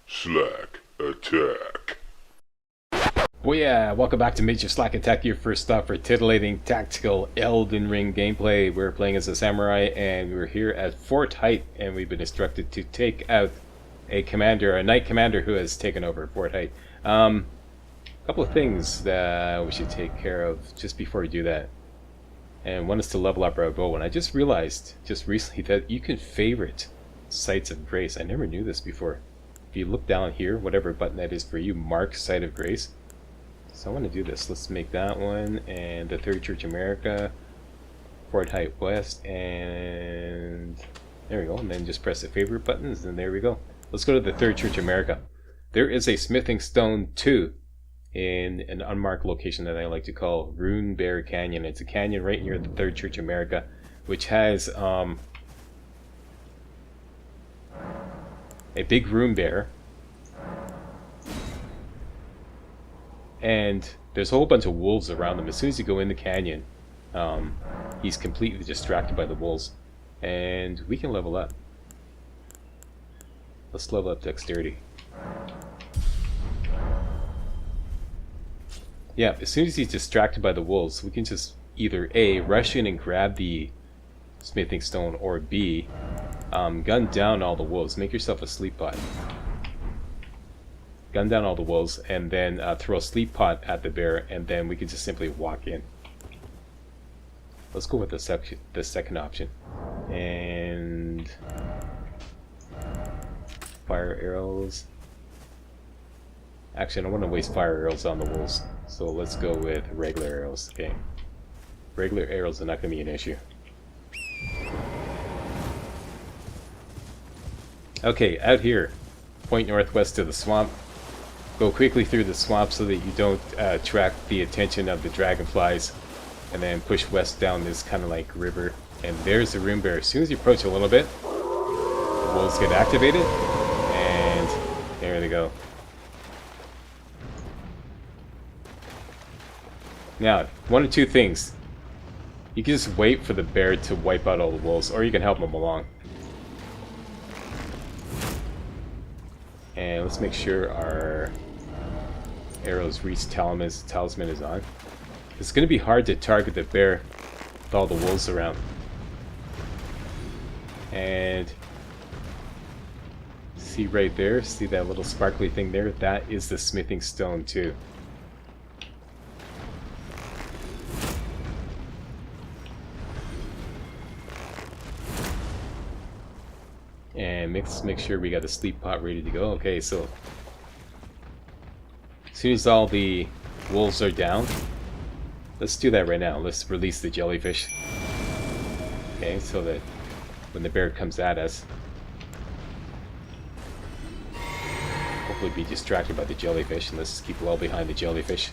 MajorSlackAttack. Well, yeah, welcome back to MajorSlackAttack, your first stop for titillating tactical Elden Ring gameplay. We're playing as a samurai, and we're here at Fort Haight, and we've been instructed to take out a knight commander who has taken over Fort Haight. A couple of things that we should take care of just before we do that. And one is to level up our bow, and I just realized just recently that you can favorite Sites of Grace. I never knew this before. If you look down here, whatever button that is for you, mark Site of Grace. So I want to do this. Let's make that one, and the Third Church America, Fort Haight West, and there we go. And then just press the favorite buttons, and there we go. Let's go to the Third Church America. There is a smithing stone 2 in an unmarked location that I like to call Rune Bear Canyon. It's a canyon right near the Third Church America, which has a big rune bear. And there's a whole bunch of wolves around him. As soon as you go in the canyon, he's completely distracted by the wolves. And we can level up. Let's level up dexterity. Yeah, as soon as he's distracted by the wolves, we can just either A, rush in and grab the smithing stone, or B, gun down all the wolves. Make yourself a sleep pot. Gun down all the wolves, and then throw a sleep pot at the bear, and then we can just simply walk in. Let's go with the second option. And fire arrows. Actually, I don't want to waste fire arrows on the wolves, so let's go with regular arrows. Okay, regular arrows are not going to be an issue. Okay, out here, point northwest to the swamp. Go quickly through the swamp so that you don't attract the attention of the dragonflies, and then push west down this kind of like river. And there's the rune bear. As soon as you approach a little bit, the wolves get activated, and there they go. Now, one of two things. You can just wait for the bear to wipe out all the wolves, or you can help them along. And let's make sure our arrows reach talisman is on. It's going to be hard to target the bear with all the wolves around. And see right there, see that little sparkly thing there? That is the smithing stone too. And let's make sure we got the sleep pot ready to go. Okay, so as soon as all the wolves are down, let's do that right now. Let's release the jellyfish. Okay, so that when the bear comes at us, hopefully be distracted by the jellyfish, and let's just keep well behind the jellyfish.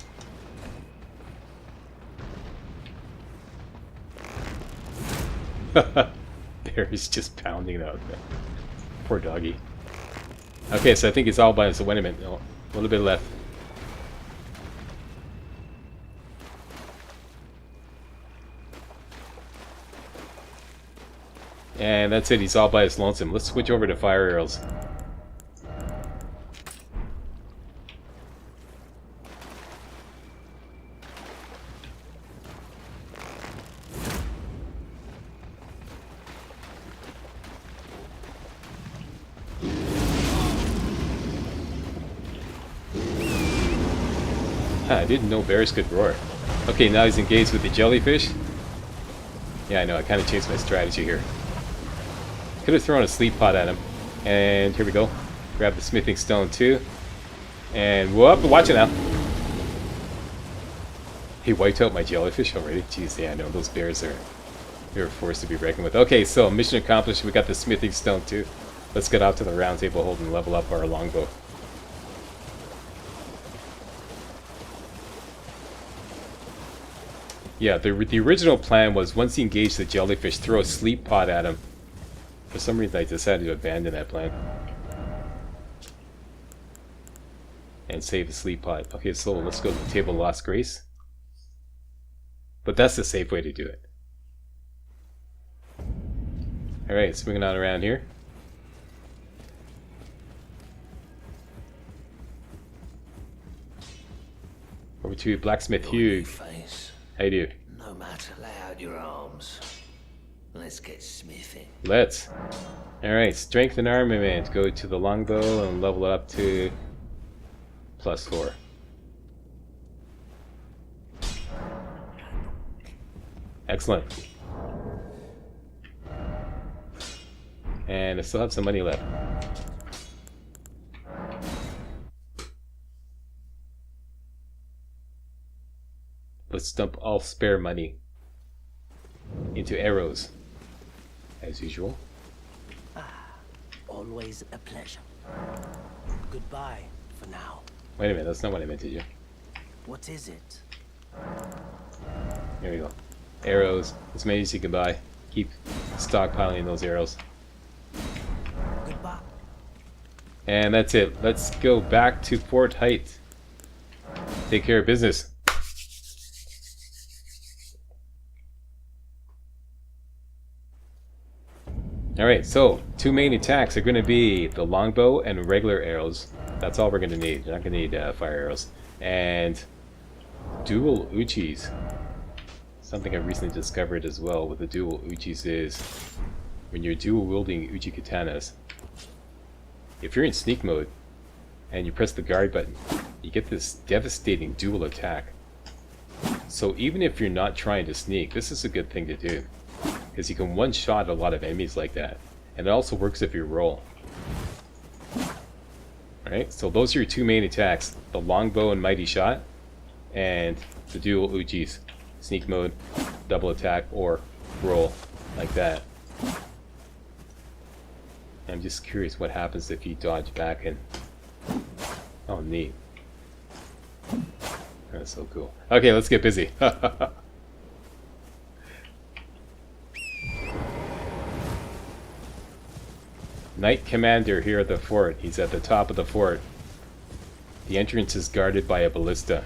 Bear is just pounding out there. Poor doggy. Okay, so I think it's all by itself. Wait a minute. No, a little bit left. And that's it. He's all by his lonesome. Let's switch over to fire arrows. I didn't know bears could roar. Okay, now he's engaged with the jellyfish. Yeah, I know, I kind of changed my strategy here. Could have thrown a sleep pot at him. And here we go. Grab the smithing stone too. And whoop, watch it now. He wiped out my jellyfish already. Jeez, yeah, I know, those bears they're a force to be reckoned with. Okay, so mission accomplished. We got the smithing stone too. Let's get out to the round table hold and level up our longbow. Yeah, the original plan was once he engaged the jellyfish, throw a sleep pot at him. For some reason I decided to abandon that plan. And save the sleep pot. Okay, so let's go to the table of Lost Grace. But that's the safe way to do it. Alright, swinging on around here. Over to Blacksmith Hugh. Face. How you do? No matter, lay out your arms. Let's get smithing. Let's. Alright, strength and armament. Go to the longbow and level it up to +4. Excellent. And I still have some money left. Let's dump all spare money into arrows, as usual. Always a pleasure. Goodbye for now. Wait a minute, that's not what I meant to do. What is it? There we go. Arrows, as many as you can buy. Keep stockpiling those arrows. Goodbye. And that's it. Let's go back to Fort Haight. Take care of business. Alright, so 2 main attacks are going to be the longbow and regular arrows. That's all we're going to need. You're not going to need fire arrows. And dual uchis. Something I recently discovered as well with the dual uchis is when you're dual wielding uchi katanas, if you're in sneak mode and you press the guard button, you get this devastating dual attack. So even if you're not trying to sneak, this is a good thing to do, because you can one-shot a lot of enemies like that, and it also works if you roll. Alright, so those are your 2 main attacks, the longbow and mighty shot, and the dual uchis. Sneak mode, double attack, or roll, like that. I'm just curious what happens if you dodge back and... Oh, neat. That's so cool. Okay, let's get busy. Knight Commander here at the fort. He's at the top of the fort. The entrance is guarded by a ballista.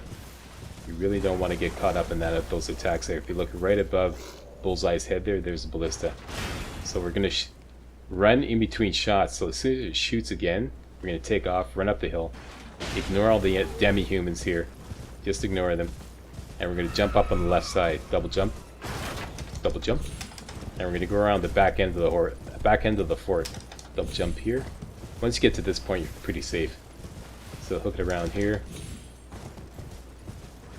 You really don't want to get caught up in those attacks there. If you look right above Bullseye's head there, there's a ballista. So we're going to run in between shots. So as soon as it shoots again, we're going to take off, run up the hill. Ignore all the demi-humans here. Just ignore them. And we're going to jump up on the left side. Double jump. Double jump. And we're going to go around the back end of the fort. Double jump here. Once you get to this point, you're pretty safe. So hook it around here.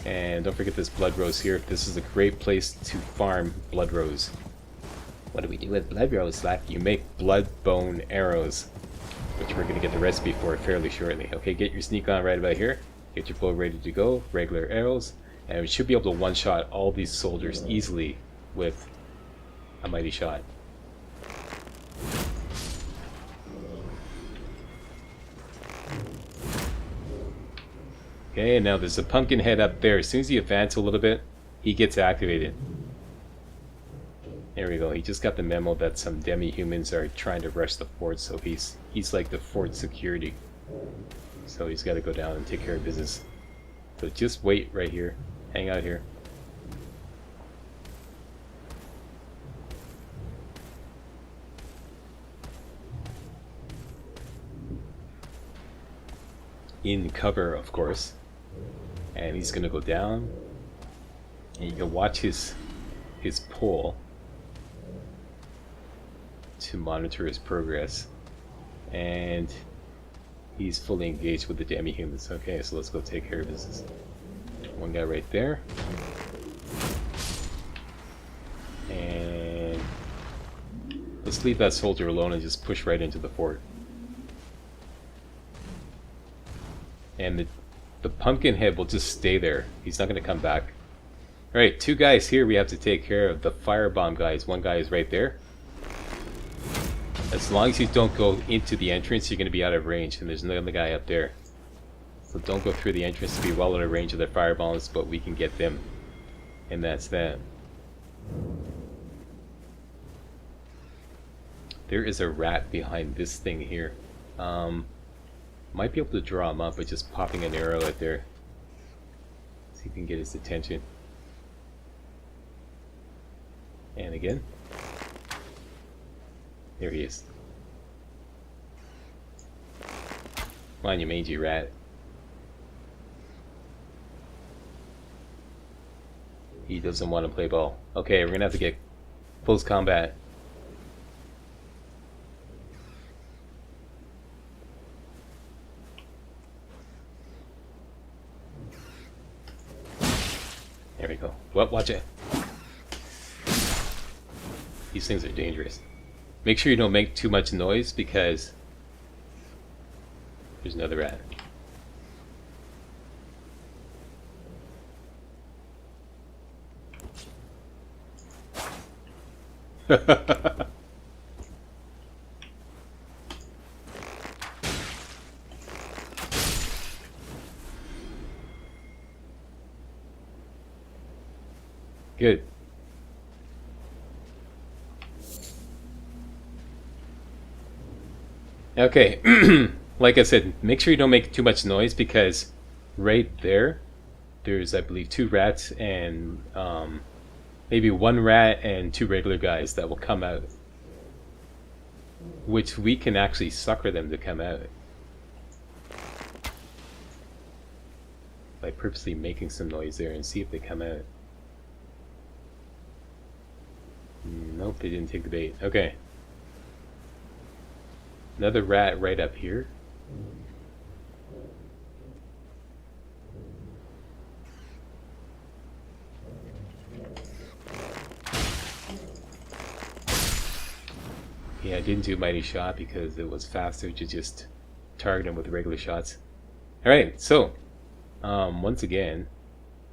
And don't forget this blood rose here. This is a great place to farm blood rose. What do we do with blood rose, Slack? You make blood bone arrows, which we're going to get the recipe for fairly shortly. Okay, get your sneak on right about here. Get your bow ready to go. Regular arrows. And we should be able to one-shot all these soldiers easily with a mighty shot. Okay, and now there's a pumpkin head up there. As soon as you advance a little bit, he gets activated. There we go. He just got the memo that some demi-humans are trying to rush the fort, so he's like the fort security. So he's got to go down and take care of business. So just wait right here. Hang out here. In cover, of course. And he's gonna go down, and you can watch his pole to monitor his progress. And he's fully engaged with the demi-humans. Okay, so let's go take care of business. One guy right there. And let's leave that soldier alone and just push right into the fort. And the pumpkin head will just stay there. He's not going to come back. Alright, 2 guys here we have to take care of. The firebomb guys. One guy is right there. As long as you don't go into the entrance, you're going to be out of range. And there's another guy up there. So don't go through the entrance to be well out of range of their firebombs, but we can get them. And that's that. There is a rat behind this thing here. Might be able to draw him up by just popping an arrow out there. See if we can get his attention. And again. There he is. Come on, you mangy rat. He doesn't want to play ball. Okay, we're gonna have to get close combat. There we go. Well, watch it. These things are dangerous. Make sure you don't make too much noise because there's another rat. Good. Okay, like I said, make sure you don't make too much noise because right there's I believe 2 rats and maybe 1 rat and 2 regular guys that will come out, which we can actually sucker them to come out by purposely making some noise there and see if they come out. Nope, they didn't take the bait. Okay. Another rat right up here. Yeah, I didn't do mighty shot because it was faster to just target him with regular shots. Alright, so once again,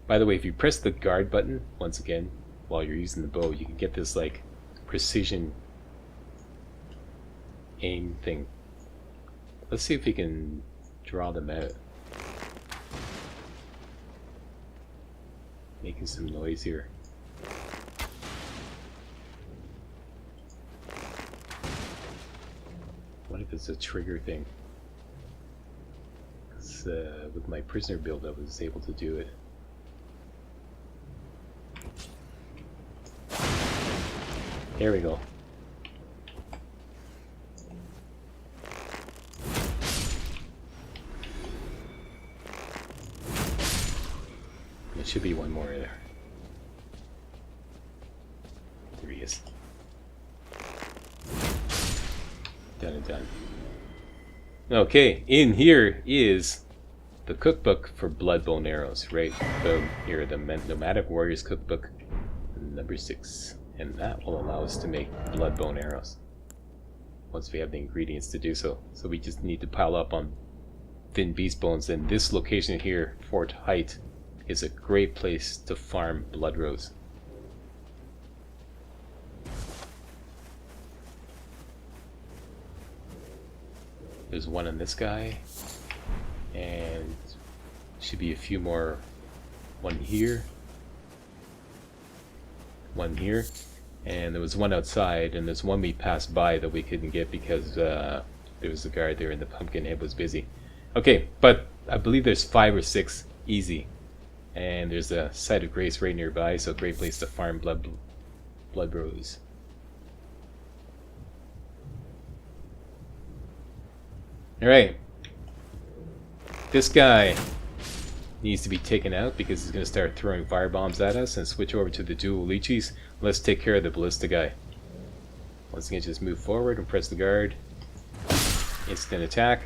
by the way, if you press the guard button once again while you're using the bow, you can get this like precision aim thing. Let's see if we can draw them out. Making some noise here. What if it's a trigger thing? 'Cause, with my prisoner build I was able to do it. There we go. There should be one more there. There he is. Done and done. Okay, in here is the cookbook for blood bone arrows, right? So here, the Nomadic Warriors Cookbook number 6. And that will allow us to make blood bone arrows once we have the ingredients to do so. So we just need to pile up on thin beast bones, and this location here, Fort Haight, is a great place to farm blood rose. There's one on this guy, and should be a few more. One here, one here, and there was one outside, and there's one we passed by that we couldn't get because there was a guard there and the pumpkin head was busy. Okay, but I believe there's 5 or 6 easy, and there's a site of grace right nearby, so a great place to farm blood rose. Alright, this guy needs to be taken out because he's going to start throwing firebombs at us, and switch over to the dual leeches. Let's take care of the ballista guy. Once again, just move forward and press the guard. Instant attack.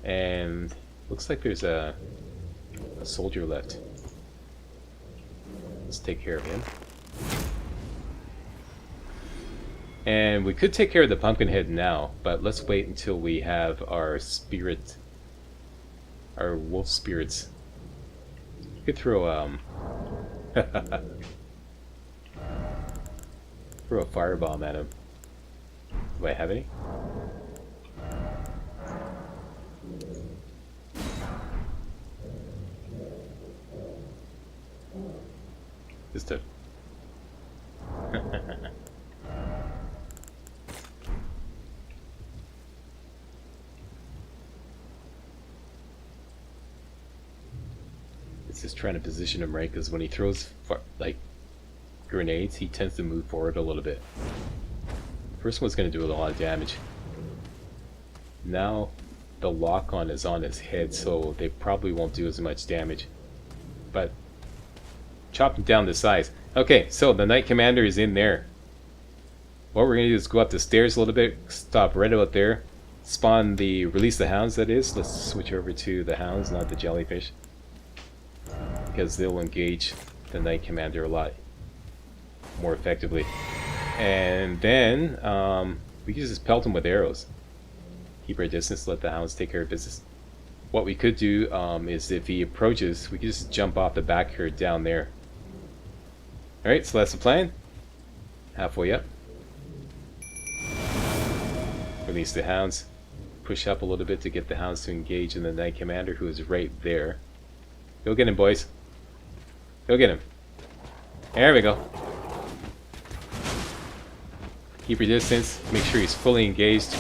And looks like there's a soldier left. Let's take care of him. And we could take care of the pumpkin head now, but let's wait until we have our spirit, our wolf spirits. We could throw throw a firebomb at him. Do I have any? Just a It's just trying to position him right, because when he throws like grenades, he tends to move forward a little bit. First one's going to do a lot of damage. Now the lock-on is on his head, so they probably won't do as much damage. But chop him down to size. Okay, so the Knight Commander is in there. What we're going to do is go up the stairs a little bit, stop right out there, spawn the, release the hounds that is. Let's switch over to the hounds, not the jellyfish. Because they'll engage the Knight Commander a lot more effectively. And then we can just pelt him with arrows. Keep our distance, let the hounds take care of business. What we could do is if he approaches, we can just jump off the back here down there. Alright, so that's the plan. Halfway up. Release the hounds. Push up a little bit to get the hounds to engage in the Knight Commander, who is right there. Go get him, boys. Go get him. There we go. Keep your distance. Make sure he's fully engaged.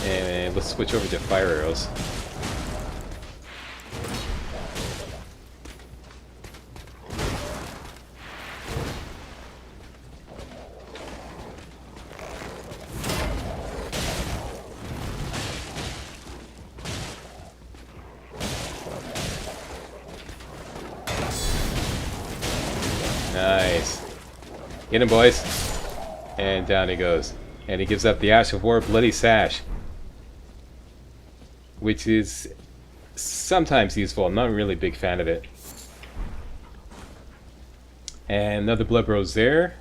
And let's switch over to fire arrows. Nice. Get him, boys. And down he goes. And he gives up the Ash of War Bloody Sash, which is sometimes useful. I'm not really a big fan of it. And another Blood Rose there.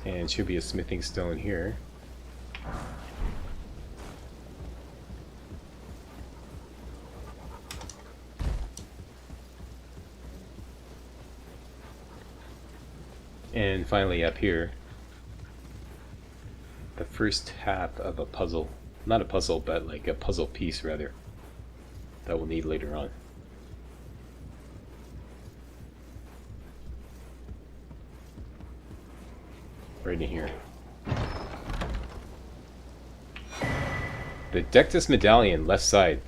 And should be a smithing stone here. And finally up here, the first half of a puzzle. Not a puzzle, but like a puzzle piece rather, that we'll need later on. Right in here. The Dectus Medallion, left side.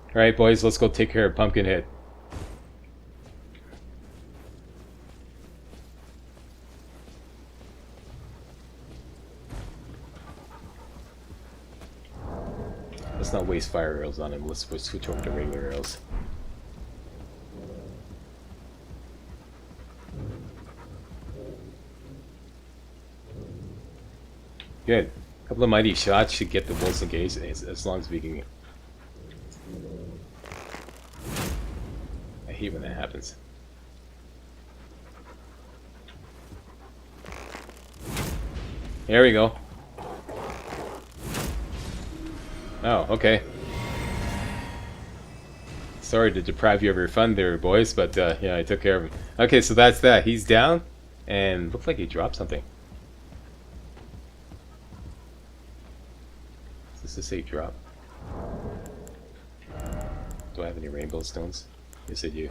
Alright boys, let's go take care of Pumpkinhead. Let's not waste fire arrows on him, let's switch over to regular arrows. Good. A couple of mighty shots should get the wolves engaged as long as we can. I hate when that happens. There we go. Oh, okay. Sorry to deprive you of your fun there, boys, but yeah, I took care of him. Okay, so that's that. He's down, and looked like he dropped something. Is this a safe drop? Do I have any rainbow stones? Yes, I do.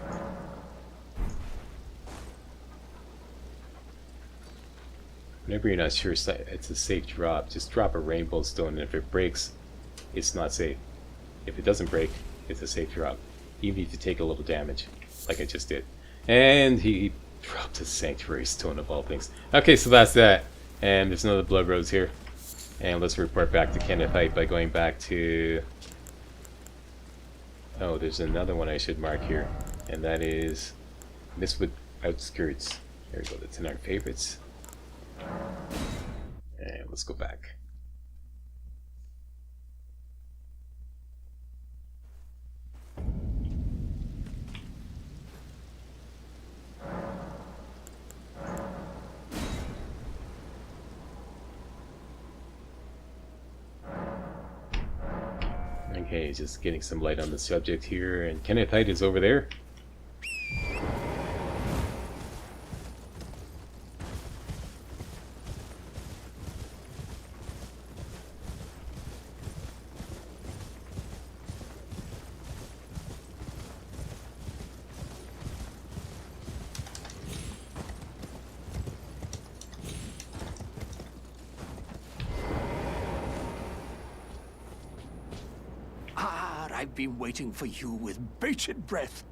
Whenever you're not sure it's a safe drop, just drop a rainbow stone, and if it breaks, it's not safe. If it doesn't break, it's a safe drop. Even if you take a little damage, like I just did. And he dropped a sanctuary stone of all things. Okay, so that's that. And there's another blood rose here. And let's report back to Kenneth Haight by going back to... Oh, there's another one I should mark here. And that is Mistwood Outskirts. There we go, that's in our favorites. And let's go back. Okay, just getting some light on the subject here, and Kenneth Haight is over there. I've been waiting for you with bated breath.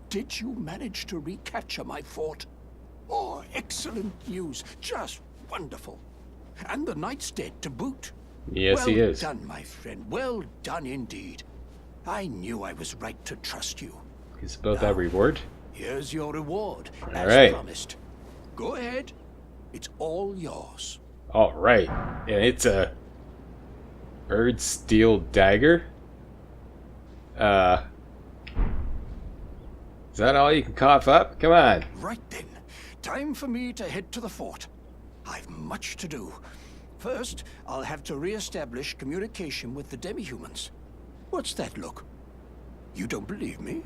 Did you manage to recapture my fort? Oh, excellent news. Just wonderful. And the knight's dead to boot. Yes, he is. Well done, my friend. Well done indeed. I knew I was right to trust you. It's about that reward. Here's your reward, All as right. promised. Go ahead. It's all yours. All right, and it's a bird steel dagger. Is that all you can cough up? Come on. Right then. Time for me to head to the fort. I've much to do. First, I'll have to re-establish communication with the demi-humans. What's that look? You don't believe me?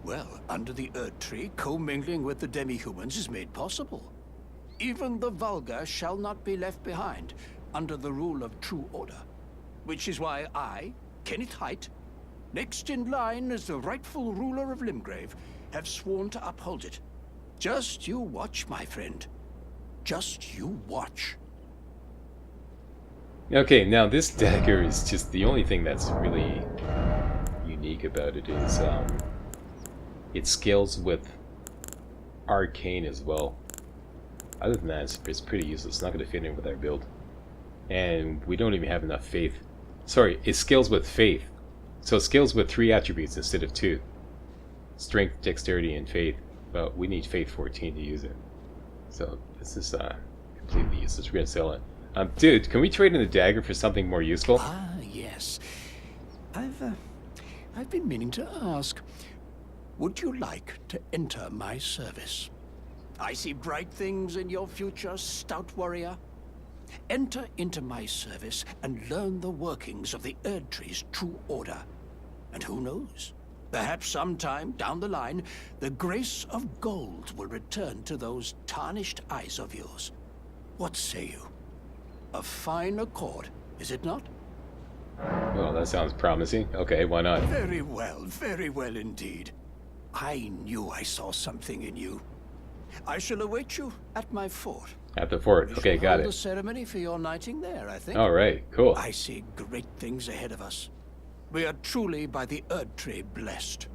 Well, under the Erd Tree, commingling with the demi-humans is made possible. Even the vulgar shall not be left behind, under the rule of true order. Which is why I, Kenneth Haight, next in line as the rightful ruler of Limgrave, have sworn to uphold it. Just you watch, my friend. Just you watch. Okay, now this dagger is just the only thing that's really unique about it is it scales with arcane as well. Other than that, it's pretty useless. It's not going to fit in with our build. And we don't even have enough faith. Sorry, it scales with faith. So it scales with 3 attributes instead of 2. Strength, dexterity, and faith. But we need faith 14 to use it. So this is completely useless. We're going to sell it. Dude, can we trade in the dagger for something more useful? Ah, yes. I've been meaning to ask. Would you like to enter my service? I see bright things in your future, stout warrior. Enter into my service and learn the workings of the Erd Tree's true order. And who knows? Perhaps sometime down the line, the grace of gold will return to those tarnished eyes of yours. What say you? A fine accord, is it not? Well, that sounds promising. Okay, why not? Very well indeed. I knew I saw something in you. I shall await you at my fort. At the fort. We Okay, shall got hold it. the ceremony for your knighting there, I think. Alright, cool. I see great things ahead of us. We are truly by the Erd Tree blessed.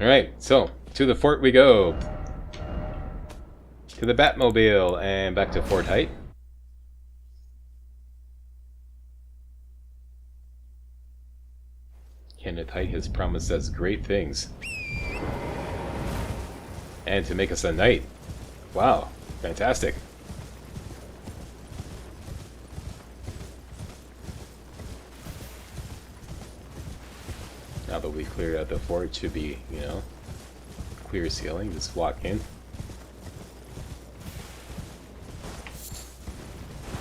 Alright, so, to the fort we go. To the Batmobile, and back to Fort Haight. Kenneth Haight has promised us great things. And to make us a knight. Wow, fantastic. Now that we cleared out the fort, it should be, you know, clear ceiling. Just walk in.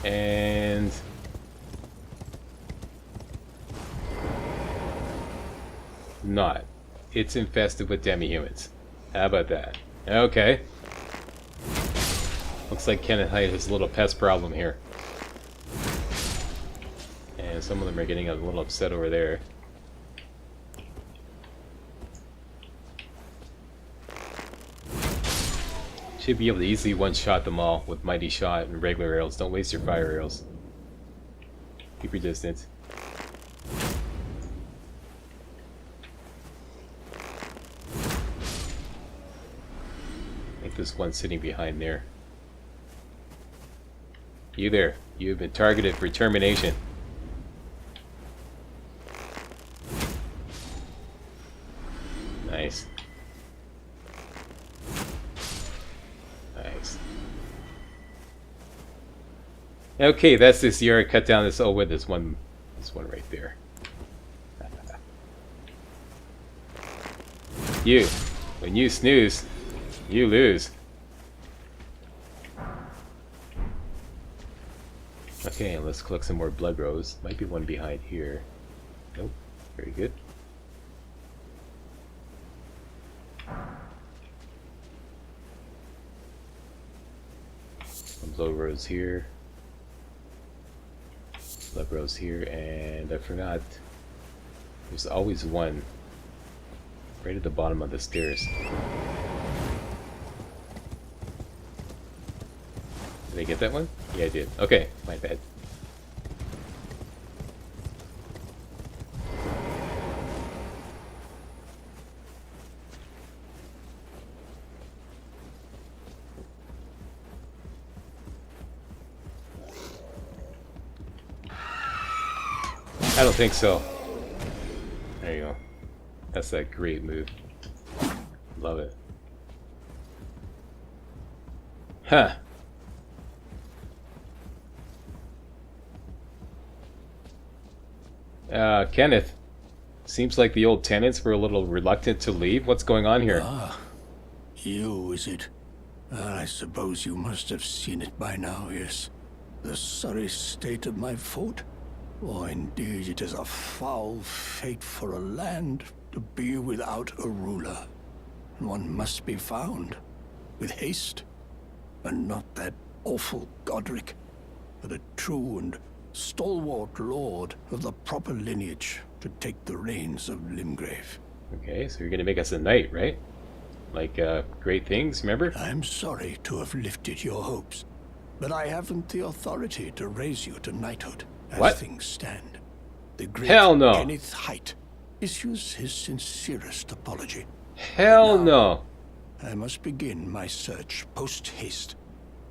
And not. It's infested with demi-humans. How about that? Okay. Looks like Kenneth Haight has a little pest problem here. And some of them are getting a little upset over there. Should be able to easily one-shot them all with Mighty Shot and regular arrows. Don't waste your fire arrows. Keep your distance. I think there's one sitting behind there. You there. You have been targeted for termination. Nice. Nice. Okay, that's this yard. Cut down this. Oh, with this one right there. You, when you snooze, you lose. Okay, let's collect some more blood rose. Might be one behind here. Nope. Very good. Some blood rose here. Blood rose here, and I forgot. There's always one right at the bottom of the stairs. Did I get that one? Yeah, I did. Okay, my bad. I don't think so. There you go. That's a great move. Love it. Huh. Kenneth. Seems like the old tenants were a little reluctant to leave. What's going on here? Ah, you, is it? I suppose you must have seen it by now, yes. The sorry state of my fort? Oh, indeed, it is a foul fate for a land to be without a ruler. One must be found, with haste, and not that awful Godric, but a true and stalwart lord of the proper lineage to take the reins of Limgrave. Okay, so you're gonna make us a knight, right? Like, great things, remember? I'm sorry to have lifted your hopes, but I haven't the authority to raise you to knighthood as What? things stand. The great Hell no. Kenneth Haight issues his sincerest apology. Hell Now, no. I must begin my search post-haste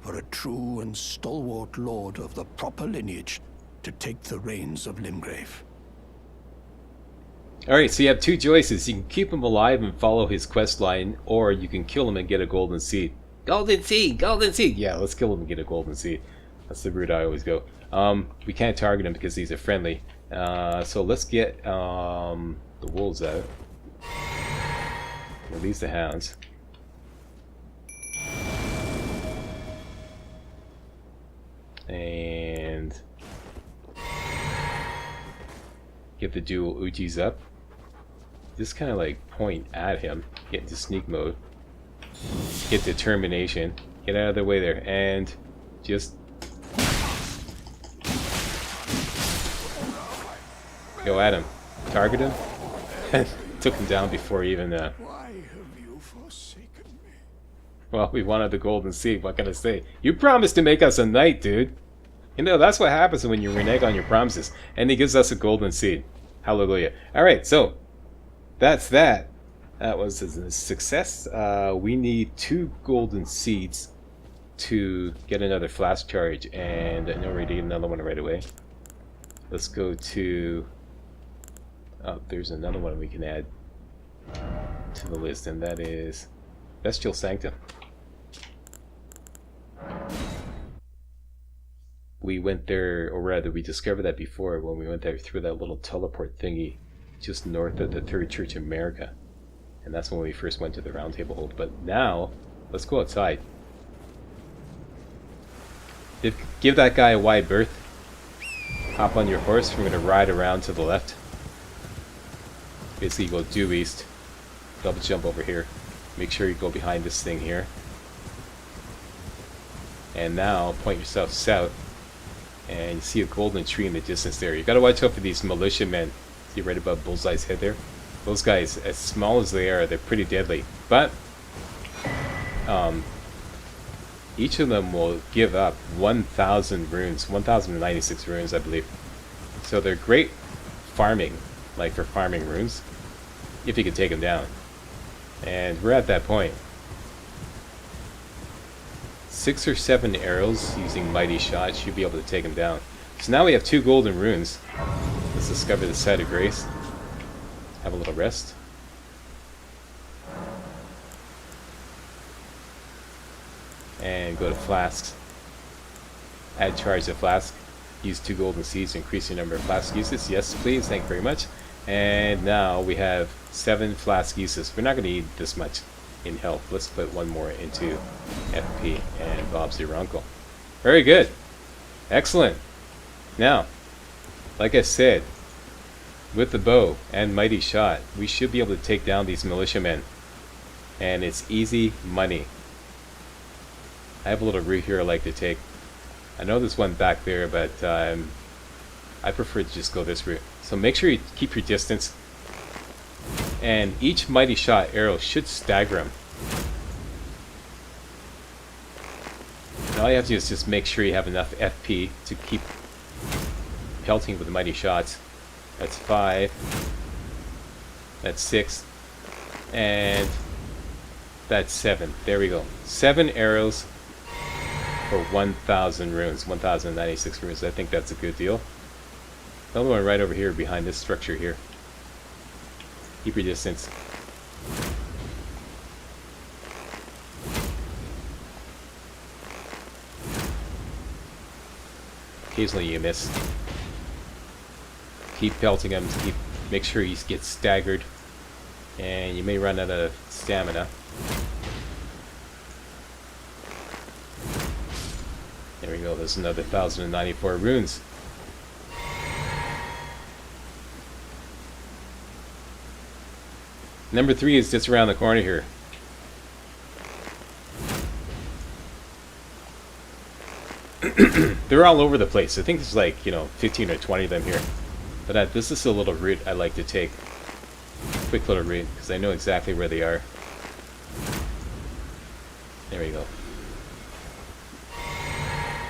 for a true and stalwart lord of the proper lineage to take the reins of Limgrave. Alright, so you have two choices. You can keep him alive and follow his quest line, or you can kill him and get a golden seed. Golden seed! Golden seed! Yeah, let's kill him and get a golden seed. That's the route I always go. We can't target him because he's a friendly. So let's get the wolves out. Release the hounds. And get the dual Uchis up. Just kind of like point at him. Get into sneak mode. Get determination. Get out of the way there. And just go at him. Target him. Took him down before even Why have you forsaken me? well, we wanted the golden seed. What can I say? You promised to make us a knight, dude. You know, that's what happens when you renege on your promises. And he gives us a golden seed. Hallelujah. Alright, so that's that. That was a success. We need 2 golden seeds to get another flask charge. And I know we need another one right away. Let's go to... Oh, there's another one we can add to the list. And that is Bestial Sanctum. We went there, or rather we discovered that before when we went there through that little teleport thingy just north of the Third Church of America. And that's when we first went to the Round Table Hold. But now, let's go outside. Give that guy a wide berth. Hop on your horse. We're going to ride around to the left. Basically go due east. Double jump over here. Make sure you go behind this thing here. And now, point yourself south. And you see a golden tree in the distance there. You gotta watch out for these militiamen. See right above Bullseye's head there? Those guys, as small as they are, they're pretty deadly. But each of them will give up 1,000 runes, 1,096 runes, I believe. So they're great farming, like for farming runes, if you can take them down. And we're at that point. 6 or 7 arrows using Mighty Shot should be able to take him down. So now we have 2 golden runes. Let's discover the Site of Grace. Have a little rest. And go to flasks. Add charge to flask. Use 2 golden seeds to increase your number of flask uses. Yes, please. Thank you very much. And now we have 7 flask uses. We're not going to need this much in health. Let's put 1 more into FP and Bob's your uncle. Very good. Excellent. Now, like I said, with the bow and Mighty Shot, we should be able to take down these militiamen. And it's easy money. I have a little route here I like to take. I know there's one back there, but I prefer to just go this route. So make sure you keep your distance. And each Mighty Shot arrow should stagger him. And all you have to do is just make sure you have enough FP to keep pelting with the Mighty Shots. That's 5. That's 6. And that's 7. There we go. 7 arrows for 1,000 runes. 1,096 runes. I think that's a good deal. Another one right over here behind this structure here. Keep your distance. Occasionally you miss. Keep pelting him to make sure he gets staggered. And you may run out of stamina. There we go, there's another 1,094 runes. Number 3 is just around the corner here. They're all over the place. I think there's like, 15 or 20 of them here. But this is a little route I like to take. Quick little route, because I know exactly where they are. There we go.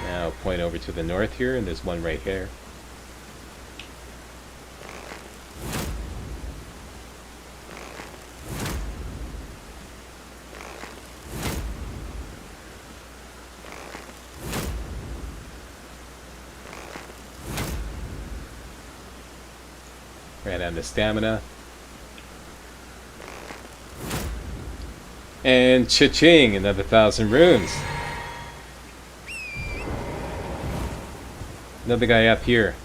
Now point over to the north here, and there's one right here. Ran out of stamina. And cha-ching, another 1,000 runes. Another guy up here.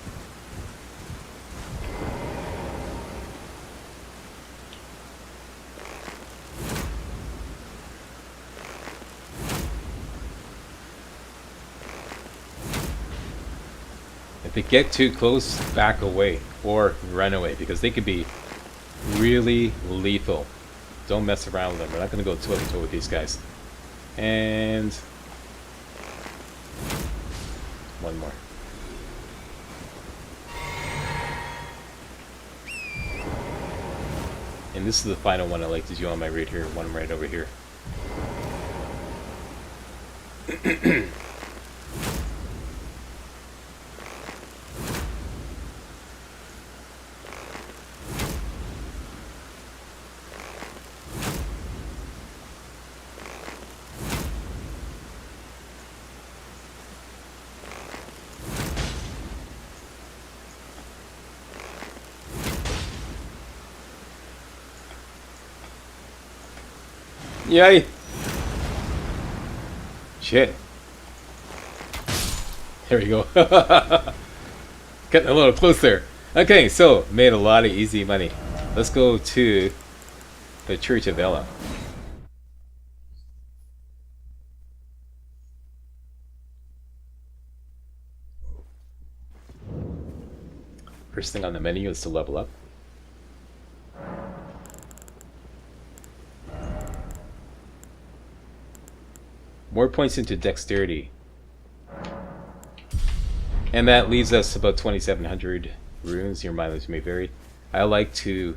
If they get too close, back away or run away, because they could be really lethal. Don't mess around with them. We're not going to go toe-to-toe with these guys. And one more. And this is the final one I like to do on my route here. One right over here. Yay! Shit. There we go. Getting a little closer. Okay, so made a lot of easy money. Let's go to the Church of Ella. First thing on the menu is to level up. More points into dexterity. And that leaves us about 2,700 runes. Your mileage may vary. I like to,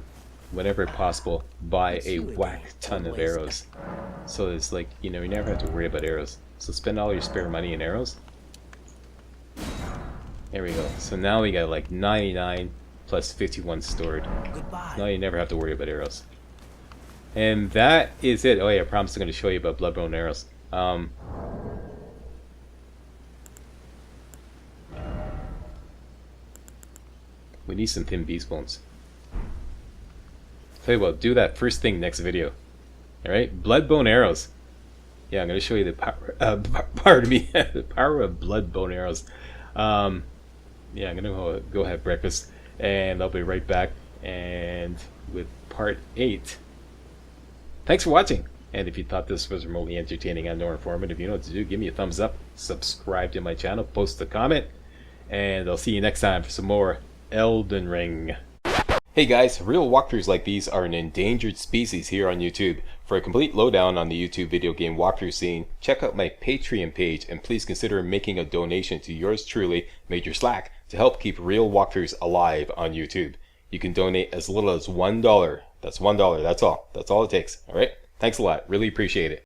whenever possible, buy a whack ton of arrows. So it's like, you never have to worry about arrows. So spend all your spare money in arrows. There we go. So now we got like 99 plus 51 stored. Goodbye. Now you never have to worry about arrows. And that is it. Oh yeah, I promised I'm going to show you about bloodbone arrows. We need some thin beast bones. Tell you what, do that first thing next video. Alright, bloodbone arrows. Yeah, I'm going to show you the power, pardon me, the power of bloodbone arrows. Yeah, I'm going to go have breakfast, and I'll be right back, and with part 8. Thanks for watching. And if you thought this was remotely entertaining and or informative, you know what to do. Give me a thumbs up, subscribe to my channel, post a comment, and I'll see you next time for some more Elden Ring. Hey guys, real walkthroughs like these are an endangered species here on YouTube. For a complete lowdown on the YouTube video game walkthrough scene, check out my Patreon page, and please consider making a donation to yours truly, Major Slack, to help keep real walkthroughs alive on YouTube. You can donate as little as $1. That's $1, that's all. That's all it takes, alright? Thanks a lot. Really appreciate it.